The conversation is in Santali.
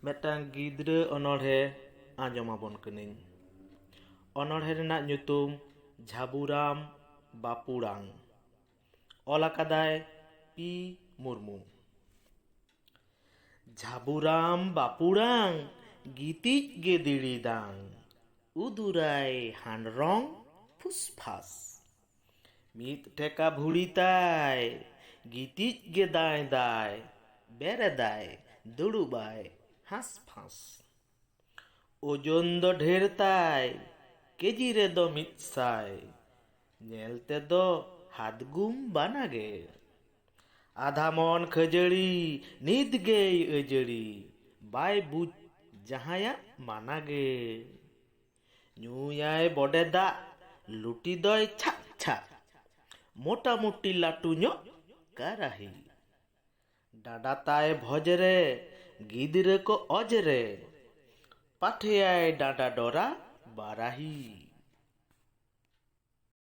Metang gidre onolhe anjomabon kening. Onolhe renak nyutum Jhaburam Bapurang. Olakadai P. Murmu. Jhaburam Bapurang gitik gediridang. Udurai hanrong phusphas. Mit teka bhulitai gitik gedai dai. Beredai durubai হাঁসফাঁস ওজন দ ঢের তাই কেজি রে দ মিৎসাই নেলতে দ হাতগুম বানাগে আধা মন খজড়ি নিদ গে এজড়ি বাই বুঝ জাহায়া মানাগে nyuyaय বডে দা লুটি দয় ছাক ছাক মোটামুটি লাটু nyok কারাহি ডাডা তাই ভজরে গিদরে কো অজরে পাঠিয়ায় ডাডা ডরা বারাহি।